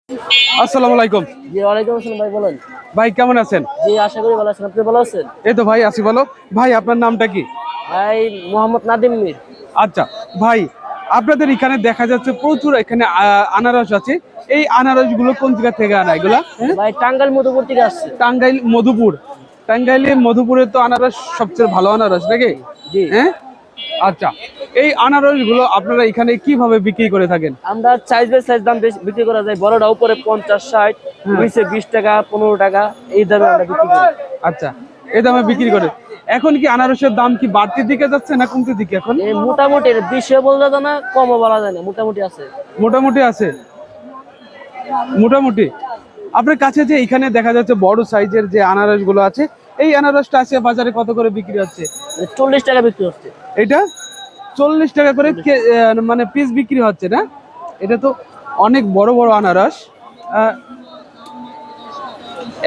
আসসালামু আলাইকুম। জি, ওয়ালাইকুম আসসালাম ভাই, বলেন। ভাই কেমন আছেন? জি, আশা করি ভালো আছেন। আপনি ভালো আছেন? এই তো ভাই আছি ভালো। ভাই আপনার নামটা কি? ভাই মোহাম্মদ নাদিম মির। আচ্ছা ভাই, আপনাদের এখানে দেখা যাচ্ছে প্রচুর এখানে আনারস আছে। এই আনারসগুলো কোন জায়গা থেকে আনা এগুলা? হ্যাঁ? ভাই টাঙ্গাইল মধুপুর থেকে আসছে। টাঙ্গাইল মধুপুর। টাঙ্গাইলে মধুপুরে তো আনারস সবচেয়ে ভালো আনারস নাকি? জি। হ্যাঁ? আচ্ছা, এই আনারসগুলো আপনারা এখানে কিভাবে বিক্রি করে থাকেন? আমরা সাইজ বাই সাইজ দাম বিক্রি করা যায়। বড়টা উপরে 50-60, হ্যাঁ। নিচে 20 টাকা 15 টাকা এই দামে আমরা বিক্রি করি। আচ্ছা, এই দামে বিক্রি করে। এখন কি আনারসের দাম কি বাড়তির দিকে যাচ্ছে না কমতির দিকে এখন? এই মোটামুটি 20 বলতে তো না, কমও বলা যায় না, মোটামুটি আছে। মোটামুটি আছে। মোটামুটি আপনার কাছে যে এখানে দেখা যাচ্ছে বড় সাইজের যে আনারস গুলো আছে, এই আনারসটা আছে বাজারে কত করে বিক্রি হচ্ছে? 40 টাকা বিক্রি হচ্ছে। এটা 40 টাকা করে মানে পিস বিক্রি হচ্ছে না? এটা তো অনেক বড় বড় আনারস। আহ,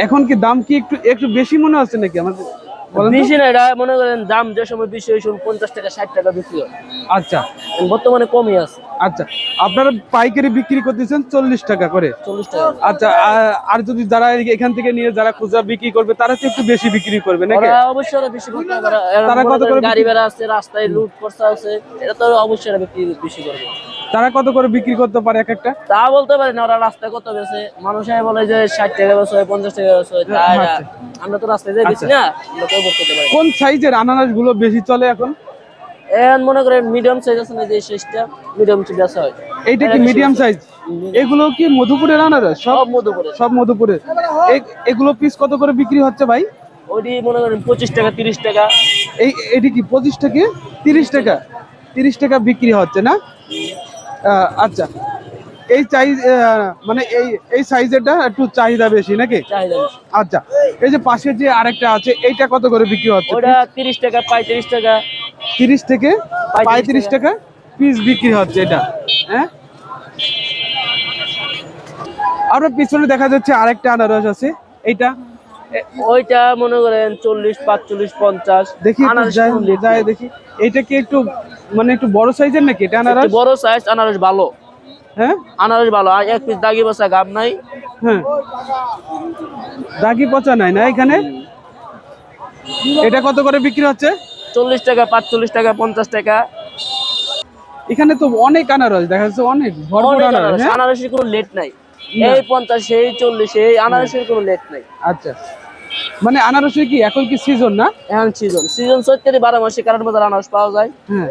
এখন কি দাম কি একটু একটু বেশি মনে হচ্ছে নাকি আমাদের? বলেন তো। বেশি না, এটা মনে করেন দাম যে সময় বেশি ওই সময় 50 টাকা 60 টাকা বিক্রি হয়। আচ্ছা বর্তমানে কমই আছে। আচ্ছা, আপনারা পাইকারি বিক্রি করতেছেন 40 টাকা করে। 40 টাকা। আচ্ছা, আর যদি যারা এখান থেকে নিয়ে যারা খুচরা বিক্রি করবে তারা তো একটু বেশি বিক্রি করবে নাকি? ওরা অবশ্যই ওরা বেশি করতে পারে। তারা কত করে গাড়ি ভাড়া আছে, রাস্তায় লুট খরচা আছে, এটা তো অবশ্যই ওরা বেশি করবে। তারা কত করে বিক্রি করতে পারে এক একটা? তা বলতে পারি না, ওরা রাস্তায় কত বেচে। মানুষে বলে যে 60 টাকা বেচে হয়, 50 টাকা বেচে হয়, তাই না? আচ্ছা। আমরা তো রাস্তায় যাই বেশি না, আমরা তো করতে পারি। কোন সাইজের আনারস গুলো বেশি চলে এখন? এখন মনে করেন মিডিয়াম সাইজ আছে না, যে সাইজটা মিডিয়াম সাইজ বেচা হয়। এইটা কি এটা বেশি মিডিয়াম বেচা হয়। সাইজ? এগুলো কি মধুপুরের আনারস সব? সব মধুপুরে। সব মধুপুরের। এগুলো পিস কত করে বিক্রি হচ্ছে ভাই? ওইটি মনে করেন 25 টাকা 30 টাকা। এটি কি 25 থেকে 30 টাকা? 30 টাকা বিক্রি হচ্ছে না? আচ্ছা, এই সাইজ মানে এই সাইজেরটা একটু চাহিদা বেশি নাকি? চাহিদা বেশি। আচ্ছা, এই যে পাশে যে আরেকটা আছে এইটা কত করে বিক্রি হচ্ছে? ওটা 30 টাকা 35 টাকা। 30 থেকে 35 35 টাকা পিস বিক্রি হচ্ছে এটা। হ্যাঁ, আপনার পিছনে দেখা যাচ্ছে আরেকটা আনারস আছে, এইটা ওইটা মনে করেন 40 45 50। দেখি একটু আনারস যাই দেখি। এইটা কি একটু মানে একটু বড় সাইজের নাকি এটা একটু আনারস? বড় সাইজ আনারস ভালো। হ্যাঁ আনারস ভালো, আর এক পিস দাগি বসা গাব নাই। হ্যাঁ, দাগি পচা নাই না এখানে? এটা কত করে বিক্রি হচ্ছে? 40 টাকা 45 টাকা 50 টাকা। এখানে তো অনেক আনারস দেখা যাচ্ছে, অনেক ভরপুর অনেক আনারস। আনারস, হ্যাঁ, আনারসের কোনো লেট নাই। না। এই 50 এই 40 এই আনারসের কোনো লেট নাই। আচ্ছা, মানে আনারসের কি এখন কি সিজন না? এখন সিজন 12 মাসে কারণ বাজার আনারস পাওয়া যায়। হ্যাঁ।